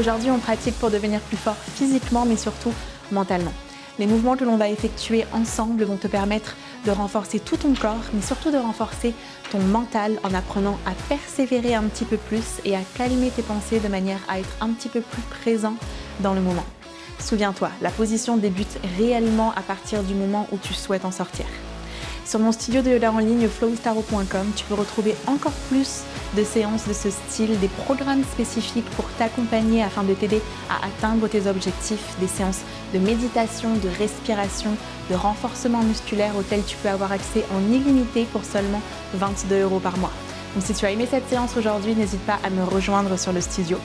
Aujourd'hui, on pratique pour devenir plus fort physiquement, mais surtout mentalement. Les mouvements que l'on va effectuer ensemble vont te permettre de renforcer tout ton corps, mais surtout de renforcer ton mental en apprenant à persévérer un petit peu plus et à calmer tes pensées de manière à être un petit peu plus présent dans le moment. Souviens-toi, la position débute réellement à partir du moment où tu souhaites en sortir. Sur mon studio de yoga en ligne flowwithtaro.com, tu peux retrouver encore plus de séances de ce style, des programmes spécifiques pour t'accompagner afin de t'aider à atteindre tes objectifs, des séances de méditation, de respiration, de renforcement musculaire auxquelles tu peux avoir accès en illimité pour seulement 22 € par mois. Donc si tu as aimé cette séance aujourd'hui, n'hésite pas à me rejoindre sur le studio.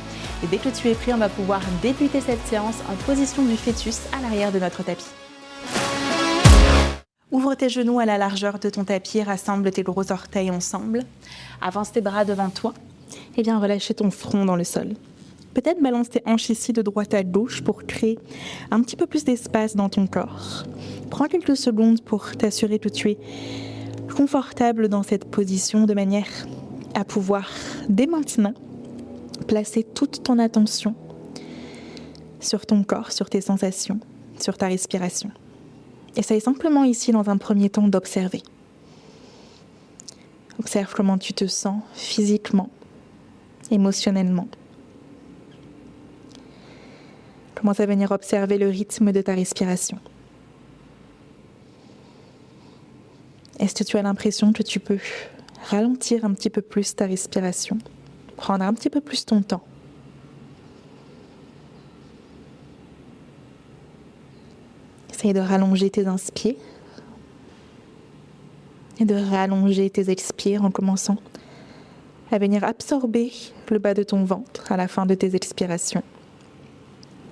Et dès que tu es prêt, on va pouvoir débuter cette séance en position du fœtus à l'arrière de notre tapis. Ouvre tes genoux à la largeur de ton tapis, rassemble tes gros orteils ensemble, avance tes bras devant toi et viens relâcher ton front dans le sol. Peut-être balance tes hanches ici de droite à gauche pour créer un petit peu plus d'espace dans ton corps. Prends quelques secondes pour t'assurer que tu es confortable dans cette position de manière à pouvoir, dès maintenant, placer toute ton attention sur ton corps, sur tes sensations, sur ta respiration. Essaye simplement ici, dans un premier temps, d'observer. Observe comment tu te sens physiquement, émotionnellement. Commence à venir observer le rythme de ta respiration. Est-ce que tu as l'impression que tu peux ralentir un petit peu plus ta respiration, prendre un petit peu plus ton temps? Essaye de rallonger tes inspires et de rallonger tes expires en commençant à venir absorber le bas de ton ventre à la fin de tes expirations,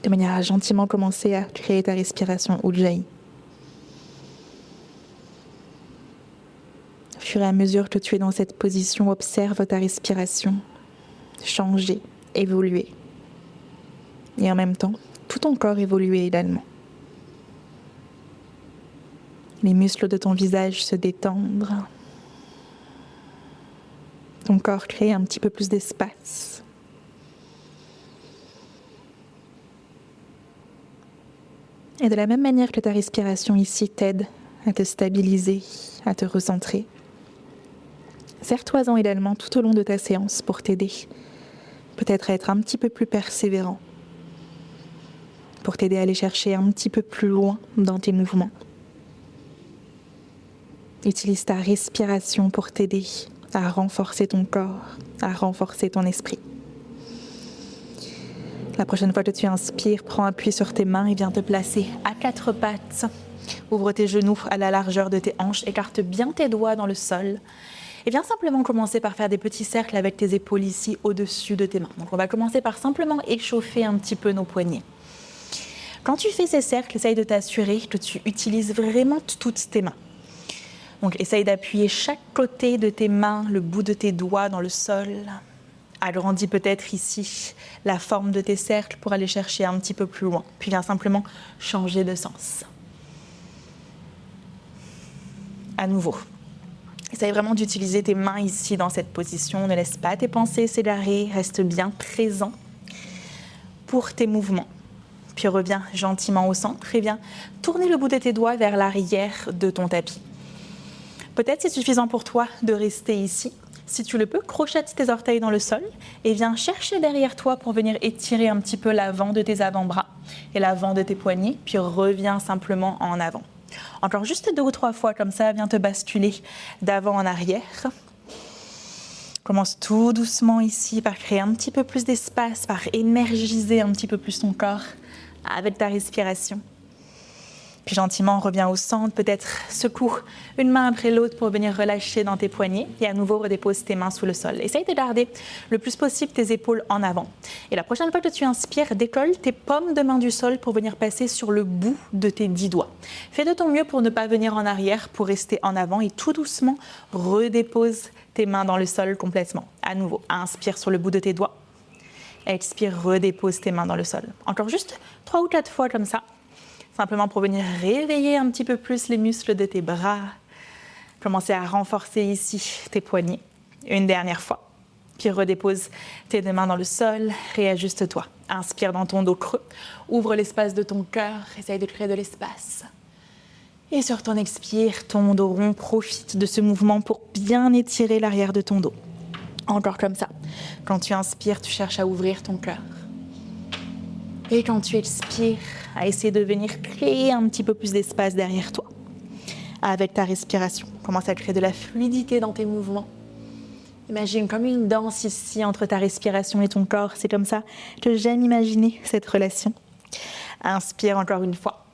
de manière à gentiment commencer à créer ta respiration Ujjayi. Au fur et à mesure que tu es dans cette position, observe ta respiration changer, évoluer. Et en même temps, tout ton corps évoluer également. Les muscles de ton visage se détendre. Ton corps crée un petit peu plus d'espace. Et de la même manière que ta respiration ici t'aide à te stabiliser, à te recentrer, serre-toi-en également tout au long de ta séance pour t'aider peut-être à être un petit peu plus persévérant, pour t'aider à aller chercher un petit peu plus loin dans tes mouvements. Utilise ta respiration pour t'aider à renforcer ton corps, à renforcer ton esprit. La prochaine fois que tu inspires, prends appui sur tes mains et viens te placer à quatre pattes. Ouvre tes genoux à la largeur de tes hanches, écarte bien tes doigts dans le sol. Et viens simplement commencer par faire des petits cercles avec tes épaules ici au-dessus de tes mains. Donc on va commencer par simplement échauffer un petit peu nos poignets. Quand tu fais ces cercles, essaye de t'assurer que tu utilises vraiment toutes tes mains. Donc essaye d'appuyer chaque côté de tes mains, le bout de tes doigts dans le sol. Agrandis peut-être ici la forme de tes cercles pour aller chercher un petit peu plus loin. Puis viens simplement changer de sens. À nouveau. Essaye vraiment d'utiliser tes mains ici dans cette position. Ne laisse pas tes pensées s'égarer. Reste bien présent pour tes mouvements. Puis reviens gentiment au centre et viens tourner le bout de tes doigts vers l'arrière de ton tapis. Peut-être c'est suffisant pour toi de rester ici. Si tu le peux, crochette tes orteils dans le sol et viens chercher derrière toi pour venir étirer un petit peu l'avant de tes avant-bras et l'avant de tes poignets, puis reviens simplement en avant. Encore juste 2 ou 3 fois comme ça, viens te basculer d'avant en arrière. Commence tout doucement ici par créer un petit peu plus d'espace, par énergiser un petit peu plus ton corps avec ta respiration. Puis gentiment, reviens au centre, peut-être secoue une main après l'autre pour venir relâcher dans tes poignets et à nouveau redépose tes mains sous le sol. Essaye de garder le plus possible tes épaules en avant. Et la prochaine fois que tu inspires, décolle tes paumes de main du sol pour venir passer sur le bout de tes 10 doigts. Fais de ton mieux pour ne pas venir en arrière, pour rester en avant et tout doucement, redépose tes mains dans le sol complètement. À nouveau, inspire sur le bout de tes doigts. Expire, redépose tes mains dans le sol. Encore juste 3 ou 4 fois comme ça. Simplement pour venir réveiller un petit peu plus les muscles de tes bras. Commencer à renforcer ici tes poignets. Une dernière fois. puis redépose tes deux mains dans le sol, réajuste-toi. Inspire dans ton dos creux, ouvre l'espace de ton cœur, essaye de créer de l'espace. Et sur ton expire, ton dos rond, profite de ce mouvement pour bien étirer l'arrière de ton dos. Encore comme ça. Quand tu inspires, tu cherches à ouvrir ton cœur. Et quand tu expires, à essayer de venir créer un petit peu plus d'espace derrière toi. Avec ta respiration, commence à créer de la fluidité dans tes mouvements. Imagine comme une danse ici entre ta respiration et ton corps. C'est comme ça que j'aime imaginer cette relation. Inspire encore une fois.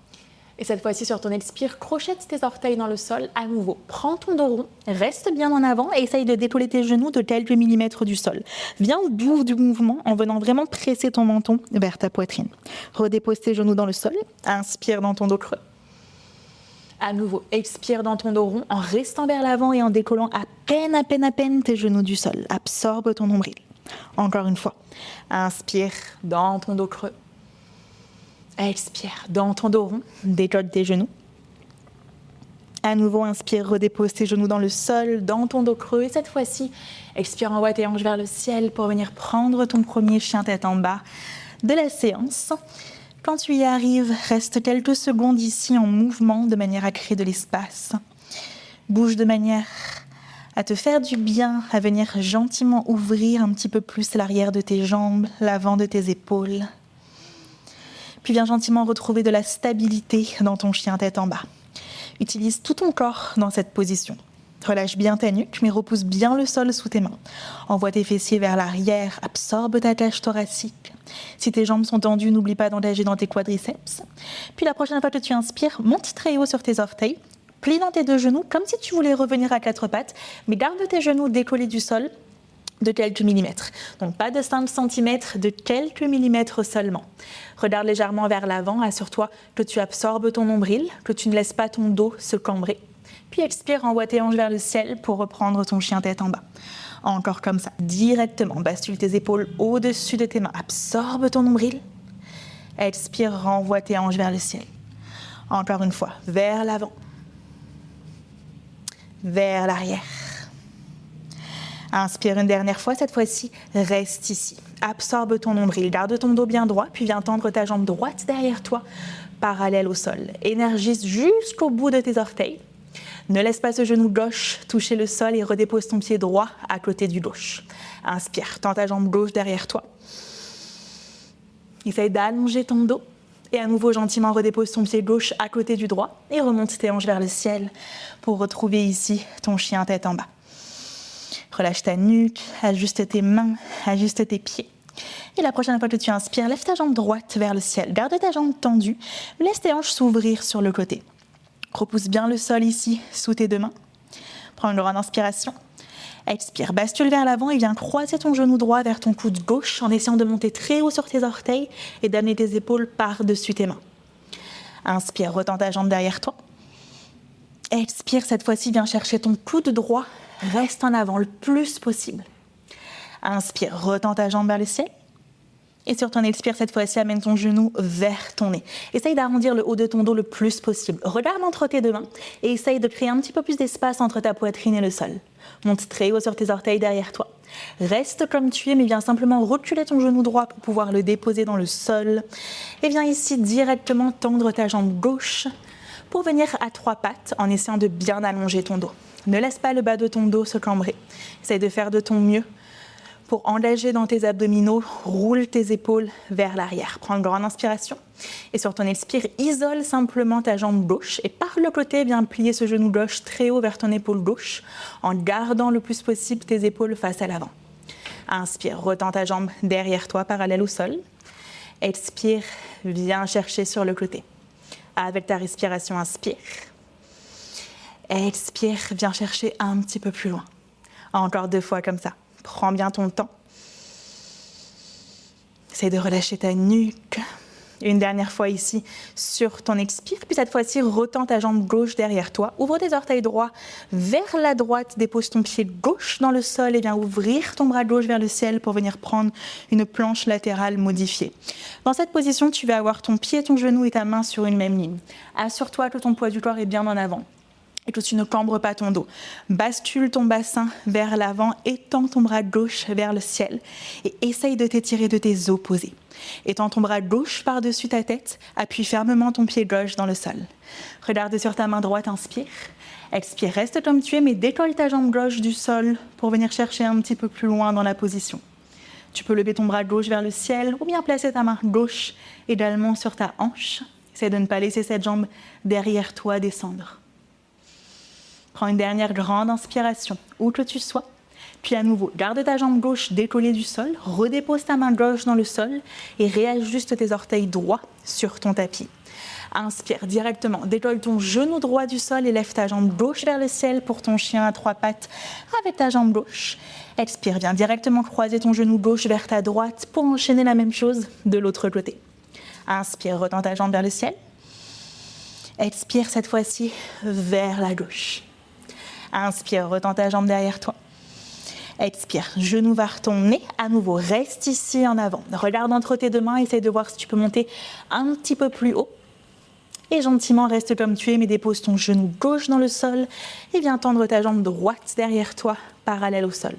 Et cette fois-ci, sur ton expire, crochette tes orteils dans le sol à nouveau. Prends ton dos rond, reste bien en avant et essaye de décoller tes genoux de quelques millimètres du sol. Viens au bout du mouvement en venant vraiment presser ton menton vers ta poitrine. Redépose tes genoux dans le sol. Inspire dans ton dos creux. À nouveau, expire dans ton dos rond en restant vers l'avant et en décollant à peine tes genoux du sol. Absorbe ton nombril. Encore une fois. Inspire dans ton dos creux. Expire dans ton dos rond, décolle tes genoux. À nouveau, inspire, redépose tes genoux dans le sol, dans ton dos creux. Et cette fois-ci, expire, envoie tes hanches vers le ciel pour venir prendre ton premier chien tête en bas de la séance. Quand tu y arrives, reste quelques secondes ici en mouvement de manière à créer de l'espace. Bouge de manière à te faire du bien, à venir gentiment ouvrir un petit peu plus l'arrière de tes jambes, l'avant de tes épaules. Puis viens gentiment retrouver de la stabilité dans ton chien tête en bas. Utilise tout ton corps dans cette position. Relâche bien ta nuque, mais repousse bien le sol sous tes mains. Envoie tes fessiers vers l'arrière, absorbe ta cage thoracique. Si tes jambes sont tendues, n'oublie pas d'engager dans tes quadriceps. Puis la prochaine fois que tu inspires, monte très haut sur tes orteils. Plie dans tes deux genoux, comme si tu voulais revenir à quatre pattes, mais garde tes genoux décollés du sol de quelques millimètres. Donc pas de 5 cm, de quelques millimètres seulement. Regarde légèrement vers l'avant, assure-toi que tu absorbes ton nombril, que tu ne laisses pas ton dos se cambrer. Puis expire, envoie tes hanches vers le ciel pour reprendre ton chien tête en bas. Encore comme ça, directement, bascule tes épaules au-dessus de tes mains, absorbe ton nombril. Expire, renvoie tes hanches vers le ciel. Encore une fois, vers l'avant, vers l'arrière. Inspire une dernière fois, cette fois-ci, reste ici. Absorbe ton nombril, garde ton dos bien droit, puis viens tendre ta jambe droite derrière toi, parallèle au sol. Énergise jusqu'au bout de tes orteils. Ne laisse pas ce genou gauche toucher le sol et redépose ton pied droit à côté du gauche. Inspire, tends ta jambe gauche derrière toi. Essaye d'allonger ton dos. Et à nouveau, gentiment, redépose ton pied gauche à côté du droit et remonte tes hanches vers le ciel pour retrouver ici ton chien tête en bas. Relâche ta nuque, ajuste tes mains, ajuste tes pieds. Et la prochaine fois que tu inspires, lève ta jambe droite vers le ciel. Garde ta jambe tendue, laisse tes hanches s'ouvrir sur le côté. Repousse bien le sol ici, sous tes deux mains. Prends une grande inspiration. Expire, bascule vers l'avant et viens croiser ton genou droit vers ton coude gauche en essayant de monter très haut sur tes orteils et d'amener tes épaules par-dessus tes mains. Inspire, retends ta jambe derrière toi. Expire, cette fois-ci, viens chercher ton coude droit. Reste en avant le plus possible. Inspire, retends ta jambe vers le ciel. Et sur ton expire, cette fois-ci, amène ton genou vers ton nez. Essaye d'arrondir le haut de ton dos le plus possible. Regarde entre tes deux mains et essaye de créer un petit peu plus d'espace entre ta poitrine et le sol. Monte très haut sur tes orteils derrière toi. Reste comme tu es, mais viens simplement reculer ton genou droit pour pouvoir le déposer dans le sol. Et viens ici directement tendre ta jambe gauche pour venir à trois pattes en essayant de bien allonger ton dos. Ne laisse pas le bas de ton dos se cambrer. Essaye de faire de ton mieux pour engager dans tes abdominaux. Roule tes épaules vers l'arrière. Prends une grande inspiration. Et sur ton expire, isole simplement ta jambe gauche. Et par le côté, viens plier ce genou gauche très haut vers ton épaule gauche en gardant le plus possible tes épaules face à l'avant. Inspire, retends ta jambe derrière toi, parallèle au sol. Expire, viens chercher sur le côté. Avec ta respiration, inspire. Expire, viens chercher un petit peu plus loin. Encore 2 fois comme ça. Prends bien ton temps. Essaye de relâcher ta nuque. Une dernière fois ici sur ton expire. Puis cette fois-ci, retends ta jambe gauche derrière toi. Ouvre tes orteils droits vers la droite. Dépose ton pied gauche dans le sol et viens ouvrir ton bras gauche vers le ciel pour venir prendre une planche latérale modifiée. Dans cette position, tu vas avoir ton pied, ton genou et ta main sur une même ligne. Assure-toi que ton poids du corps est bien en avant. Écoute, tu ne cambres pas ton dos. Bascule ton bassin vers l'avant, étends ton bras gauche vers le ciel et essaye de t'étirer de tes opposés. Étends ton bras gauche par-dessus ta tête, appuie fermement ton pied gauche dans le sol. Regarde sur ta main droite, inspire. Expire, reste comme tu es, mais décolle ta jambe gauche du sol pour venir chercher un petit peu plus loin dans la position. Tu peux lever ton bras gauche vers le ciel ou bien placer ta main gauche également sur ta hanche. Essaie de ne pas laisser cette jambe derrière toi descendre. Prends une dernière grande inspiration, où que tu sois. Puis à nouveau, garde ta jambe gauche décollée du sol, redépose ta main gauche dans le sol et réajuste tes orteils droits sur ton tapis. Inspire directement, décolle ton genou droit du sol et lève ta jambe gauche vers le ciel pour ton chien à 3 pattes avec ta jambe gauche. Expire, viens directement croiser ton genou gauche vers ta droite pour enchaîner la même chose de l'autre côté. Inspire, retends ta jambe vers le ciel. Expire cette fois-ci vers la gauche. Inspire, retends ta jambe derrière toi. Expire, genou vers ton nez. À nouveau, reste ici en avant. Regarde entre tes deux mains, essaye de voir si tu peux monter un petit peu plus haut. Et gentiment, reste comme tu es, mais dépose ton genou gauche dans le sol et viens tendre ta jambe droite derrière toi, parallèle au sol.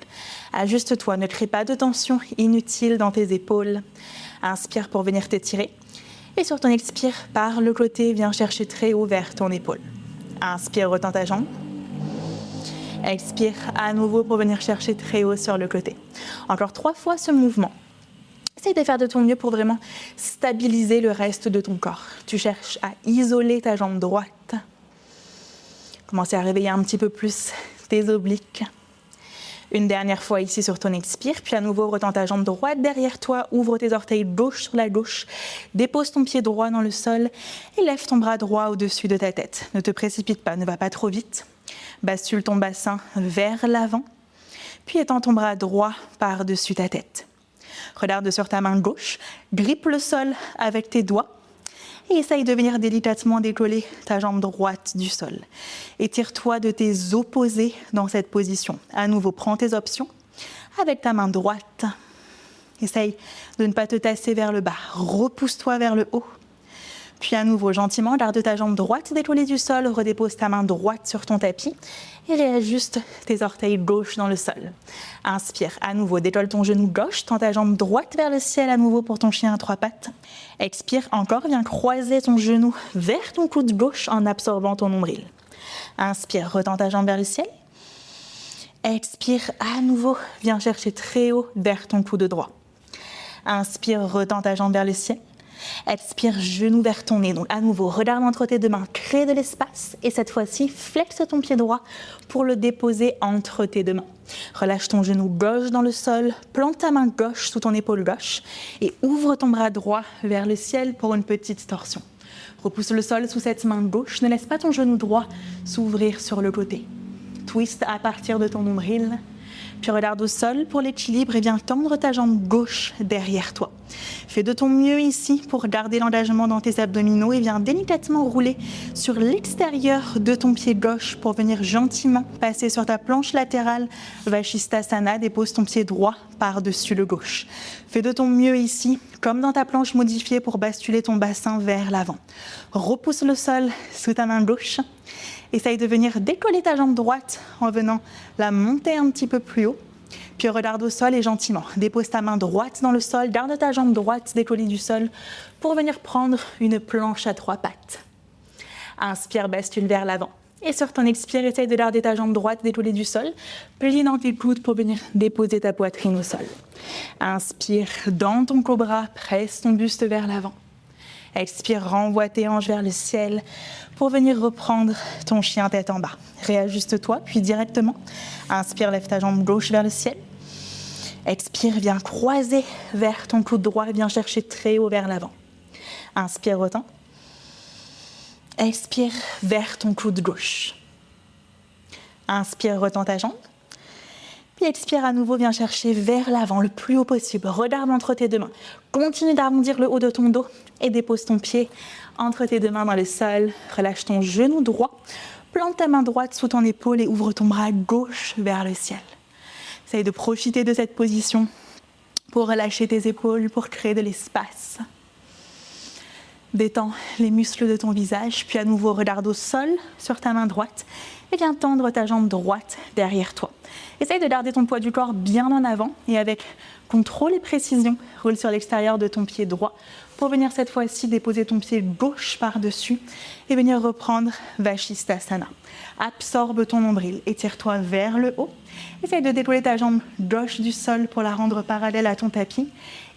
Ajuste-toi, ne crée pas de tension inutile dans tes épaules. Inspire pour venir t'étirer. Et sur ton expire, par le côté, viens chercher très haut vers ton épaule. Inspire, retends ta jambe. Expire à nouveau pour venir chercher très haut sur le côté. Encore 3 fois ce mouvement. Essaye de faire de ton mieux pour vraiment stabiliser le reste de ton corps. Tu cherches à isoler ta jambe droite. Commencez à réveiller un petit peu plus tes obliques. Une dernière fois ici sur ton expire, puis à nouveau retends ta jambe droite derrière toi, ouvre tes orteils gauche sur la gauche, dépose ton pied droit dans le sol et lève ton bras droit au-dessus de ta tête. Ne te précipite pas, ne va pas trop vite. Bascule ton bassin vers l'avant, puis étends ton bras droit par-dessus ta tête. Regarde sur ta main gauche, grippe le sol avec tes doigts et essaye de venir délicatement décoller ta jambe droite du sol. Étire-toi de tes opposés dans cette position. À nouveau, prends tes options avec ta main droite. Essaye de ne pas te tasser vers le bas. Repousse-toi vers le haut. Puis à nouveau, gentiment, garde ta jambe droite décollée du sol, redépose ta main droite sur ton tapis et réajuste tes orteils gauche dans le sol. Inspire, à nouveau, décolle ton genou gauche, tends ta jambe droite vers le ciel à nouveau pour ton chien à 3 pattes. Expire encore, viens croiser ton genou vers ton coude gauche en absorbant ton nombril. Inspire, retends ta jambe vers le ciel. Expire, à nouveau, viens chercher très haut vers ton coude droit. Inspire, retends ta jambe vers le ciel. Expire, genou vers ton nez. Donc à nouveau, regarde entre tes deux mains, crée de l'espace et cette fois-ci, flexe ton pied droit pour le déposer entre tes deux mains. Relâche ton genou gauche dans le sol, plante ta main gauche sous ton épaule gauche et ouvre ton bras droit vers le ciel pour une petite torsion. Repousse le sol sous cette main gauche, ne laisse pas ton genou droit s'ouvrir sur le côté. Twist à partir de ton nombril. Puis regarde au sol pour l'équilibre et viens tendre ta jambe gauche derrière toi. Fais de ton mieux ici pour garder l'engagement dans tes abdominaux et viens délicatement rouler sur l'extérieur de ton pied gauche pour venir gentiment passer sur ta planche latérale Vashisthasana. Dépose ton pied droit par-dessus le gauche. Fais de ton mieux ici, comme dans ta planche modifiée pour basculer ton bassin vers l'avant. Repousse le sol sous ta main gauche. Essaye de venir décoller ta jambe droite en venant la monter un petit peu plus haut. Puis regarde au sol et gentiment, dépose ta main droite dans le sol, garde ta jambe droite décollée du sol pour venir prendre une planche à 3 pattes. Inspire, bascule vers l'avant. Et sur ton expire, essaye de garder ta jambe droite décollée du sol. Plie dans tes coudes pour venir déposer ta poitrine au sol. Inspire dans ton cobra, presse ton buste vers l'avant. Expire, renvoie tes hanches vers le ciel pour venir reprendre ton chien tête en bas. Réajuste-toi, puis directement. Inspire, lève ta jambe gauche vers le ciel. Expire, viens croiser vers ton coude droit et viens chercher très haut vers l'avant. Inspire, retends. Expire vers ton coude gauche. Inspire, retends ta jambe. Puis expire à nouveau, viens chercher vers l'avant, le plus haut possible. Regarde entre tes deux mains. Continue d'arrondir le haut de ton dos et dépose ton pied entre tes deux mains dans le sol. Relâche ton genou droit. Plante ta main droite sous ton épaule et ouvre ton bras gauche vers le ciel. Essaye de profiter de cette position pour relâcher tes épaules, pour créer de l'espace. Détends les muscles de ton visage, puis à nouveau regarde au sol sur ta main droite et viens tendre ta jambe droite derrière toi. Essaye de garder ton poids du corps bien en avant et avec contrôle et précision, roule sur l'extérieur de ton pied droit pour venir cette fois-ci déposer ton pied gauche par-dessus et venir reprendre Vashisthasana. Absorbe ton nombril, étire-toi vers le haut. Essaye de décoller ta jambe gauche du sol pour la rendre parallèle à ton tapis.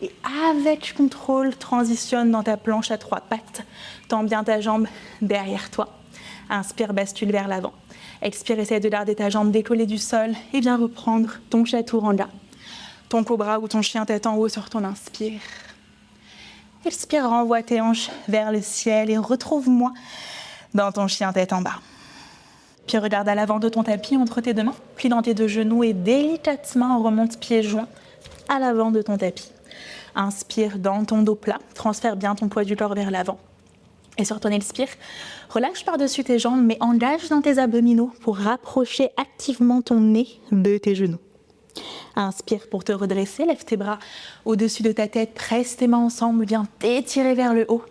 Et avec contrôle, transitionne dans ta planche à 3 pattes. Tends bien ta jambe derrière toi. Inspire, bascule vers l'avant. Expire, essaye de garder ta jambe décollée du sol et viens reprendre ton chaturanga. Ton cobra ou ton chien tête en haut sur ton inspire. Expire, renvoie tes hanches vers le ciel et retrouve-moi dans ton chien tête en bas. Puis regarde à l'avant de ton tapis entre tes deux mains, plie dans tes deux genoux et délicatement remonte pieds joints à l'avant de ton tapis. Inspire dans ton dos plat, transfère bien ton poids du corps vers l'avant. Et sur ton expire, relâche par-dessus tes jambes, mais engage dans tes abdominaux pour rapprocher activement ton nez de tes genoux. Inspire pour te redresser, lève tes bras au-dessus de ta tête, presse tes mains ensemble, viens t'étirer vers le haut.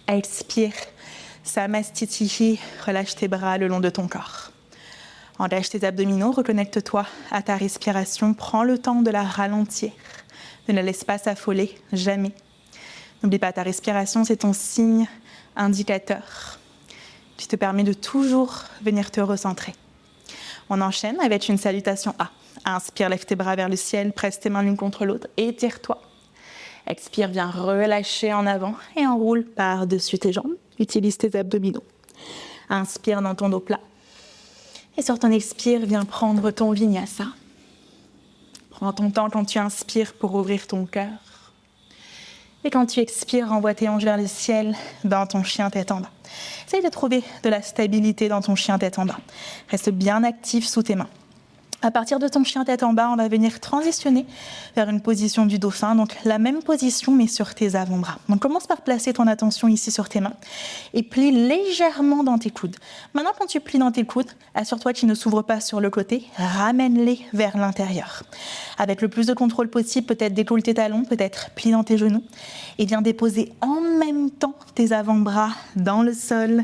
Expire, Samastitihi, relâche tes bras le long de ton corps. Engage tes abdominaux, reconnecte-toi à ta respiration, prends le temps de la ralentir, ne la laisse pas s'affoler, jamais. N'oublie pas, ta respiration, c'est ton signe indicateur qui te permet de toujours venir te recentrer. On enchaîne avec une salutation A. Inspire, lève tes bras vers le ciel, presse tes mains l'une contre l'autre, étire-toi. Expire, viens relâcher en avant et enroule par-dessus tes jambes. Utilise tes abdominaux. Inspire dans ton dos plat. Et sur ton expire, viens prendre ton vinyasa. Prends ton temps quand tu inspires pour ouvrir ton cœur. Et quand tu expires, renvoie tes hanches vers le ciel dans ton chien tête en bas. Essaye de trouver de la stabilité dans ton chien tête en bas. Reste bien actif sous tes mains. À partir de ton chien tête en bas, on va venir transitionner vers une position du dauphin. Donc la même position mais sur tes avant-bras. Donc commence par placer ton attention ici sur tes mains et plie légèrement dans tes coudes. Maintenant quand tu plies dans tes coudes, assure-toi qu'ils ne s'ouvrent pas sur le côté, ramène-les vers l'intérieur. Avec le plus de contrôle possible, peut-être décolle tes talons, peut-être plie dans tes genoux et viens déposer en même temps tes avant-bras dans le sol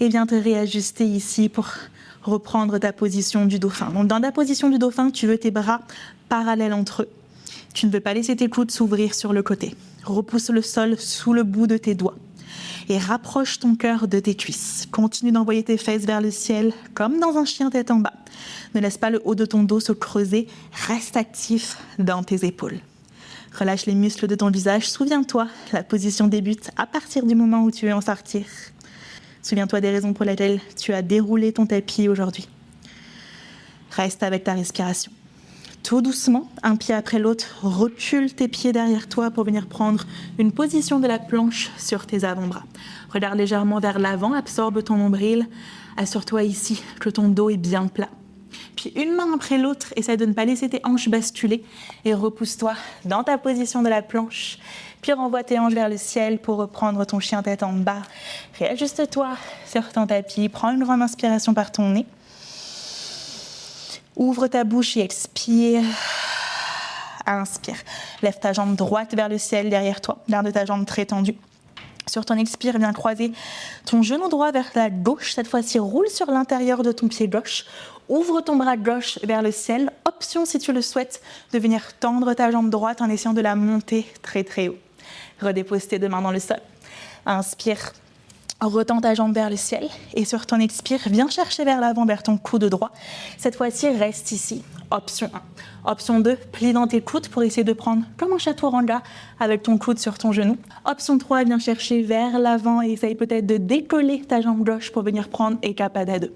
et viens te réajuster ici pour reprendre ta position du dauphin. Donc dans ta position du dauphin, tu veux tes bras parallèles entre eux. Tu ne veux pas laisser tes coudes s'ouvrir sur le côté. Repousse le sol sous le bout de tes doigts et rapproche ton cœur de tes cuisses. Continue d'envoyer tes fesses vers le ciel comme dans un chien tête en bas. Ne laisse pas le haut de ton dos se creuser. Reste actif dans tes épaules. Relâche les muscles de ton visage. Souviens-toi, la position débute à partir du moment où tu veux en sortir. Souviens-toi des raisons pour lesquelles tu as déroulé ton tapis aujourd'hui. Reste avec ta respiration. Tout doucement, un pied après l'autre, recule tes pieds derrière toi pour venir prendre une position de la planche sur tes avant-bras. Regarde légèrement vers l'avant, absorbe ton nombril. Assure-toi ici que ton dos est bien plat. Puis une main après l'autre, essaie de ne pas laisser tes hanches basculer et repousse-toi dans ta position de la planche. Puis renvoie tes hanches vers le ciel pour reprendre ton chien tête en bas. Réajuste-toi sur ton tapis. Prends une grande inspiration par ton nez. Ouvre ta bouche et expire. Inspire. Lève ta jambe droite vers le ciel derrière toi. Garde ta jambe très tendue. Sur ton expire, viens croiser ton genou droit vers la gauche. Cette fois-ci, roule sur l'intérieur de ton pied gauche. Ouvre ton bras gauche vers le ciel. Option, si tu le souhaites, de venir tendre ta jambe droite en essayant de la monter très très haut. Redépose tes deux mains dans le sol. Inspire, retends ta jambe vers le ciel. Et sur ton expire, viens chercher vers l'avant, vers ton coude droit. Cette fois-ci, reste ici. Option 1. Option 2, plie dans tes coudes pour essayer de prendre comme un chaturanga avec ton coude sur ton genou. Option 3, viens chercher vers l'avant et essaye peut-être de décoller ta jambe gauche pour venir prendre Ekapada 2.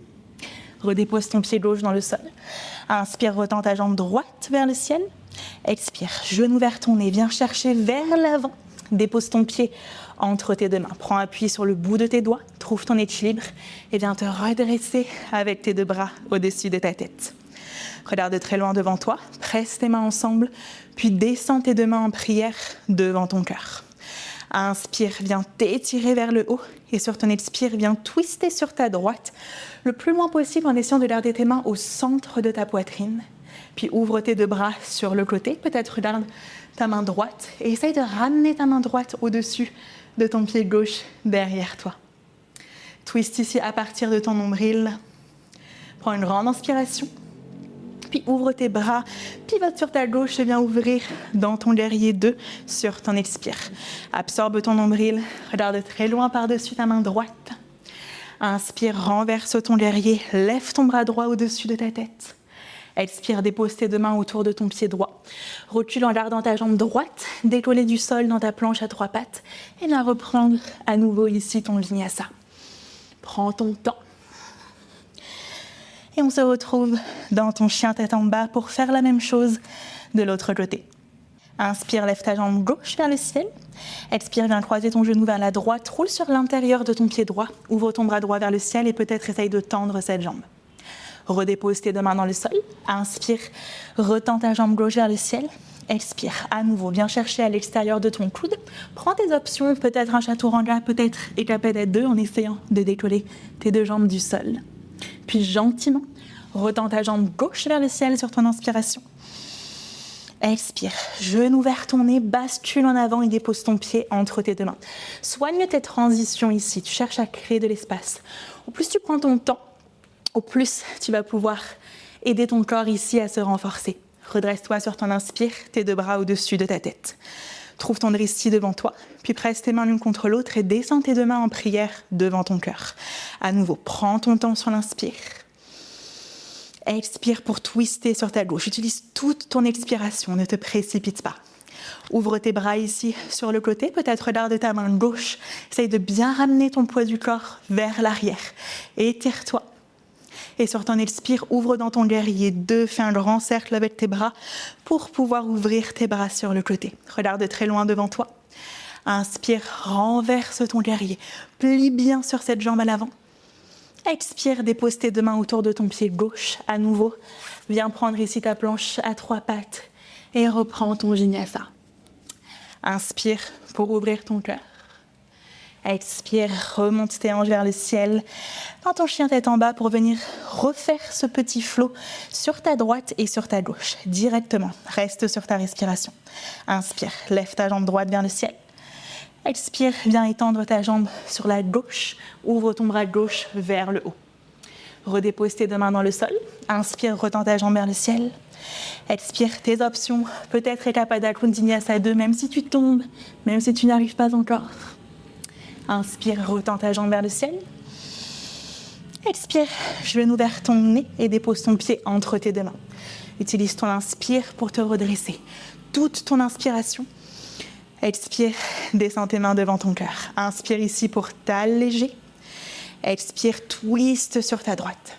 Redépose ton pied gauche dans le sol. Inspire, retends ta jambe droite vers le ciel. Expire, genou vers ton nez, viens chercher vers l'avant. Dépose ton pied entre tes deux mains. Prends appui sur le bout de tes doigts, trouve ton équilibre et viens te redresser avec tes deux bras au-dessus de ta tête. Regarde très loin devant toi, presse tes mains ensemble, puis descends tes deux mains en prière devant ton cœur. Inspire, viens t'étirer vers le haut et sur ton expire, viens twister sur ta droite le plus loin possible en essayant de garder tes mains au centre de ta poitrine. Puis ouvre tes deux bras sur le côté, peut-être regarde ta main droite et essaye de ramener ta main droite au-dessus de ton pied gauche derrière toi. Twist ici à partir de ton nombril. Prends une grande inspiration. Puis ouvre tes bras, pivote sur ta gauche et viens ouvrir dans ton guerrier 2 sur ton expire. Absorbe ton nombril, regarde très loin par-dessus ta main droite. Inspire, renverse ton guerrier, lève ton bras droit au-dessus de ta tête. Expire, dépose tes deux mains autour de ton pied droit. Recule en gardant ta jambe droite, décollée du sol dans ta planche à 3 pattes. Et viens reprendre à nouveau ici ton vinyasa. Prends ton temps. Et on se retrouve dans ton chien tête en bas pour faire la même chose de l'autre côté. Inspire, lève ta jambe gauche vers le ciel. Expire, viens croiser ton genou vers la droite. Roule sur l'intérieur de ton pied droit. Ouvre ton bras droit vers le ciel et peut-être essaye de tendre cette jambe. Redépose tes deux mains dans le sol. Inspire, retends ta jambe gauche vers le ciel. Expire, à nouveau, viens chercher à l'extérieur de ton coude. Prends tes options, peut-être un chaturanga, peut-être écapé 2 en essayant de décoller tes deux jambes du sol. Puis gentiment, retends ta jambe gauche vers le ciel sur ton inspiration. Expire, genou vers ton nez, bascule en avant et dépose ton pied entre tes deux mains. Soigne tes transitions ici, tu cherches à créer de l'espace. Au plus tu prends ton temps, au plus tu vas pouvoir aider ton corps ici à se renforcer. Redresse-toi sur ton inspire, tes deux bras au-dessus de ta tête. Trouve ton dristi devant toi, puis presse tes mains l'une contre l'autre et descends tes deux mains en prière devant ton cœur. À nouveau, prends ton temps sur l'inspire. Expire pour twister sur ta gauche. Utilise toute ton expiration, ne te précipite pas. Ouvre tes bras ici sur le côté, peut-être regarde ta main gauche. Essaye de bien ramener ton poids du corps vers l'arrière. Étire-toi. Et sur ton expire, ouvre dans ton guerrier 2, fais un grand cercle avec tes bras pour pouvoir ouvrir tes bras sur le côté. Regarde très loin devant toi. Inspire, renverse ton guerrier. Plie bien sur cette jambe à l'avant. Expire, dépose tes deux mains autour de ton pied gauche. À nouveau, viens prendre ici ta planche à 3 pattes et reprends ton vinyasa. Inspire pour ouvrir ton cœur. Expire, remonte tes hanches vers le ciel. Dans ton chien tête en bas pour venir refaire ce petit flot sur ta droite et sur ta gauche, directement. Reste sur ta respiration. Inspire, lève ta jambe droite vers le ciel. Expire, viens étendre ta jambe sur la gauche. Ouvre ton bras gauche vers le haut. Redépose tes deux mains dans le sol. Inspire, retends ta jambe vers le ciel. Expire, tes options. Peut-être Ekapada Vinyasa 2, même si tu tombes, même si tu n'arrives pas encore. Inspire, retends ta jambe vers le ciel. Expire, genou vers ton nez et dépose ton pied entre tes deux mains. Utilise ton inspire pour te redresser. Toute ton inspiration. Expire, descends tes mains devant ton cœur. Inspire ici pour t'alléger. Expire, twist sur ta droite.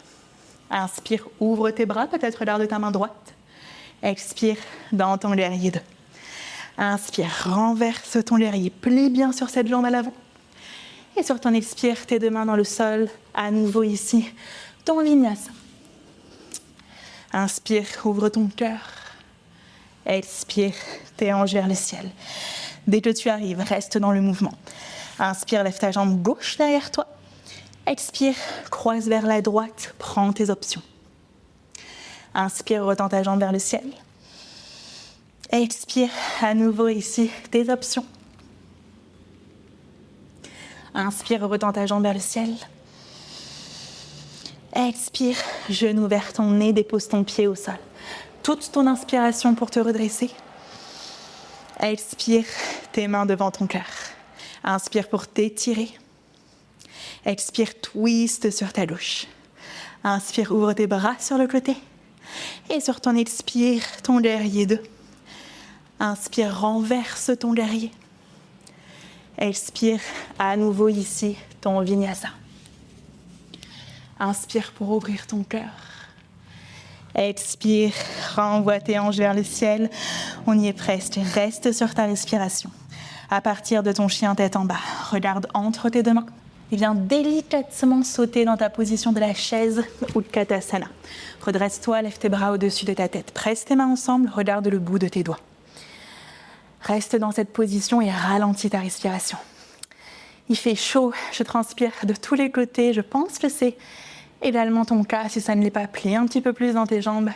Inspire, ouvre tes bras, peut-être regarde ta main droite. Expire, dans ton guerrier 2. Inspire, renverse ton guerrier. Plie bien sur cette jambe à l'avant. Et sur ton expire, tes deux mains dans le sol. À nouveau ici, ton vinyasa. Inspire, ouvre ton cœur. Expire, tes hanches vers le ciel. Dès que tu arrives, reste dans le mouvement. Inspire, lève ta jambe gauche derrière toi. Expire, croise vers la droite, prends tes options. Inspire, retends ta jambe vers le ciel. Expire, à nouveau ici, tes options. Inspire, retends ta jambe vers le ciel. Expire, genou vers ton nez, dépose ton pied au sol. Toute ton inspiration pour te redresser. Expire, tes mains devant ton cœur. Inspire pour t'étirer. Expire, twist sur ta gauche. Inspire, ouvre tes bras sur le côté. Et sur ton expire, ton guerrier 2. Inspire, renverse ton guerrier. Expire, à nouveau ici, ton vinyasa. Inspire pour ouvrir ton cœur. Expire, renvoie tes hanches vers le ciel. On y est presque. Reste sur ta respiration. À partir de ton chien tête en bas, regarde entre tes deux mains. Et viens délicatement sauter dans ta position de la chaise ou de Katasana. Redresse-toi, lève tes bras au-dessus de ta tête. Presse tes mains ensemble, regarde le bout de tes doigts. Reste dans cette position et ralentis ta respiration. Il fait chaud, je transpire de tous les côtés. Je pense que c'est également ton cas. Si ça ne l'est pas, plie un petit peu plus dans tes jambes.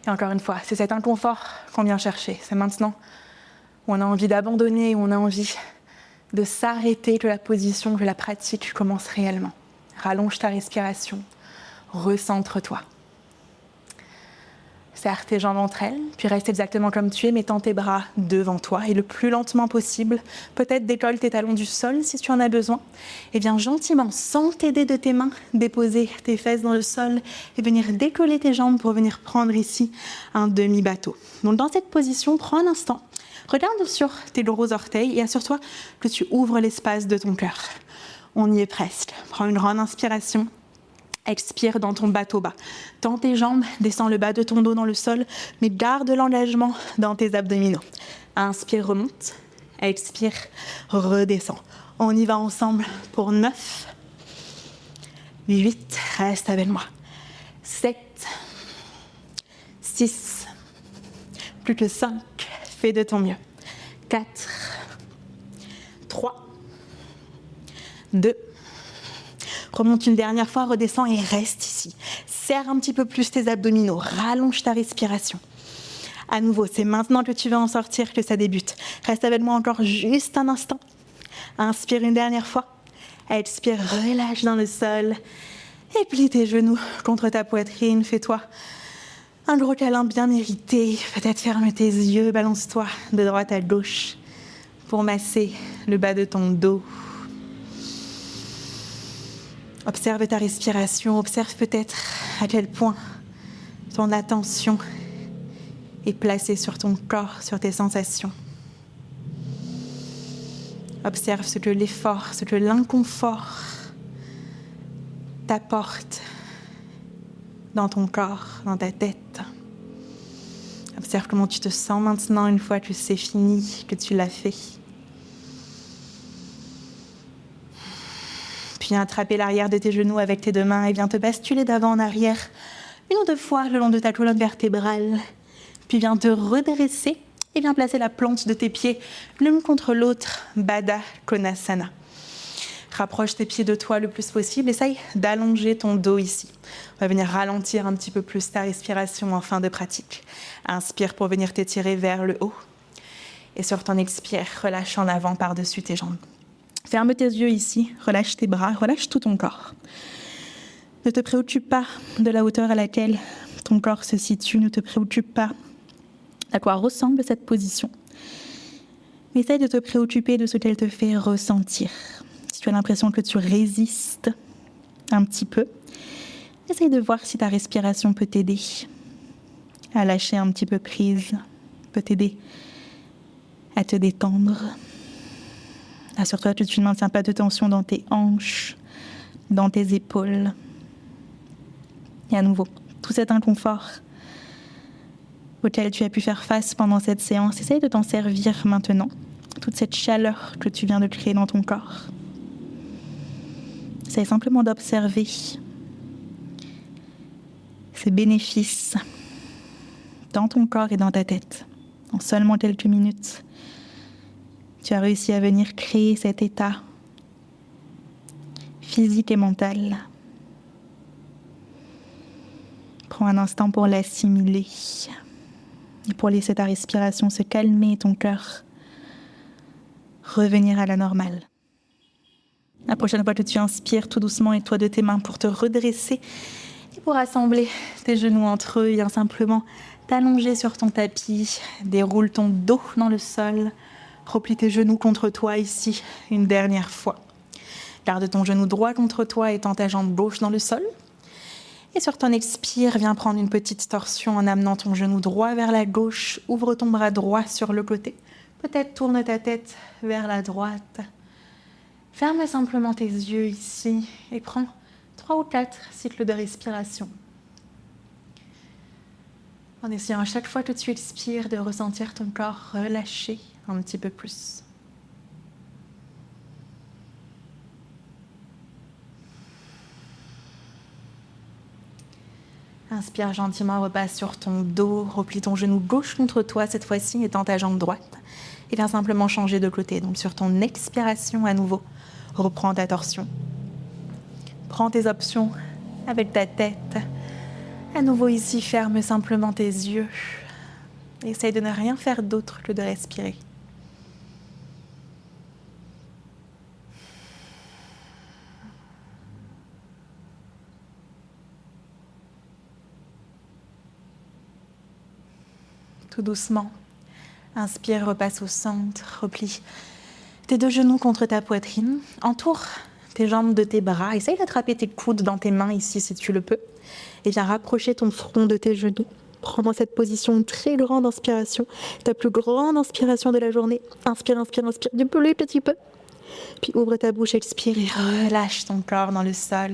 Et encore une fois, c'est cet inconfort qu'on vient chercher. C'est maintenant où on a envie d'abandonner, où on a envie de s'arrêter, que la position, que la pratique commence réellement. Rallonge ta respiration. Recentre-toi. Serre tes jambes entre elles, puis reste exactement comme tu es, mettant tes bras devant toi et le plus lentement possible. Peut-être décolle tes talons du sol si tu en as besoin. Et viens gentiment, sans t'aider de tes mains, déposer tes fesses dans le sol et venir décoller tes jambes pour venir prendre ici un demi-bateau. Donc dans cette position, prends un instant, regarde sur tes gros orteils et assure-toi que tu ouvres l'espace de ton cœur. On y est presque. Prends une grande inspiration. Expire dans ton bateau bas. Tends tes jambes, descends le bas de ton dos dans le sol, mais garde l'engagement dans tes abdominaux. Inspire, remonte. Expire, redescends. On y va ensemble pour 9, 8, reste avec moi. 7, 6, plus que 5, fais de ton mieux. 4, 3, 2, remonte une dernière fois, redescends et reste ici. Serre un petit peu plus tes abdominaux, rallonge ta respiration. À nouveau, c'est maintenant que tu vas en sortir que ça débute. Reste avec moi encore juste un instant. Inspire une dernière fois. Expire, relâche dans le sol. Et plie tes genoux contre ta poitrine. Fais-toi un gros câlin bien mérité. Peut-être ferme tes yeux, balance-toi de droite à gauche pour masser le bas de ton dos. Observe ta respiration, observe peut-être à quel point ton attention est placée sur ton corps, sur tes sensations. Observe ce que l'effort, ce que l'inconfort t'apporte dans ton corps, dans ta tête. Observe comment tu te sens maintenant une fois que c'est fini, que tu l'as fait. Puis viens attraper l'arrière de tes genoux avec tes deux mains et viens te basculer d'avant en arrière une ou deux fois le long de ta colonne vertébrale. Puis viens te redresser et viens placer la plante de tes pieds l'une contre l'autre, Baddha Konasana. Rapproche tes pieds de toi le plus possible. Essaye d'allonger ton dos ici. On va venir ralentir un petit peu plus ta respiration en fin de pratique. Inspire pour venir t'étirer vers le haut. Et sur ton expire, relâche en avant par-dessus tes jambes. Ferme tes yeux ici, relâche tes bras, relâche tout ton corps. Ne te préoccupe pas de la hauteur à laquelle ton corps se situe, ne te préoccupe pas à quoi ressemble cette position. Mais essaye de te préoccuper de ce qu'elle te fait ressentir. Si tu as l'impression que tu résistes un petit peu, essaye de voir si ta respiration peut t'aider à lâcher un petit peu prise, peut t'aider à te détendre. Assure-toi que tu ne maintiens pas de tension dans tes hanches, dans tes épaules. Et à nouveau, tout cet inconfort auquel tu as pu faire face pendant cette séance, essaye de t'en servir maintenant. Toute cette chaleur que tu viens de créer dans ton corps. Essaye simplement d'observer ces bénéfices dans ton corps et dans ta tête. En seulement quelques minutes, tu as réussi à venir créer cet état physique et mental. Prends un instant pour l'assimiler et pour laisser ta respiration se calmer et ton cœur revenir à la normale. La prochaine fois que tu inspires tout doucement, aide-toi de tes mains pour te redresser et pour assembler tes genoux entre eux. Viens simplement t'allonger sur ton tapis, déroule ton dos dans le sol, replie tes genoux contre toi ici une dernière fois. Garde ton genou droit contre toi et tends ta jambe gauche dans le sol. Et sur ton expire, viens prendre une petite torsion en amenant ton genou droit vers la gauche. Ouvre ton bras droit sur le côté. Peut-être tourne ta tête vers la droite. Ferme simplement tes yeux ici et prends 3 ou 4 cycles de respiration. En essayant à chaque fois que tu expires de ressentir ton corps relâcher un petit peu plus. Inspire gentiment, repasse sur ton dos, replie ton genou gauche contre toi cette fois-ci et tends ta jambe droite. Et viens simplement changer de côté. Donc sur ton expiration à nouveau, reprends ta torsion. Prends tes options avec ta tête. À nouveau ici, ferme simplement tes yeux. Essaye de ne rien faire d'autre que de respirer. tout doucement. Inspire, repasse au centre, replie tes 2 genoux contre ta poitrine. Entoure tes jambes de tes bras. Essaye d'attraper tes coudes dans tes mains ici si tu le peux. Et viens rapprocher ton front de tes genoux. Prends dans cette position une très grande inspiration. Ta plus grande inspiration de la journée. Inspire, inspire, inspire du plus petit peu. Puis ouvre ta bouche, expire et relâche ton corps dans le sol.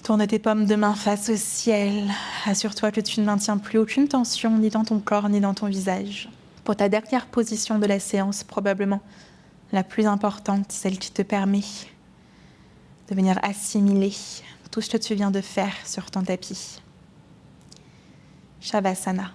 Tourne tes paumes de main face au ciel. Assure-toi que tu ne maintiens plus aucune tension, ni dans ton corps, ni dans ton visage. Pour ta dernière position de la séance, probablement la plus importante, celle qui te permet de venir assimiler tout ce que tu viens de faire sur ton tapis. Shavasana.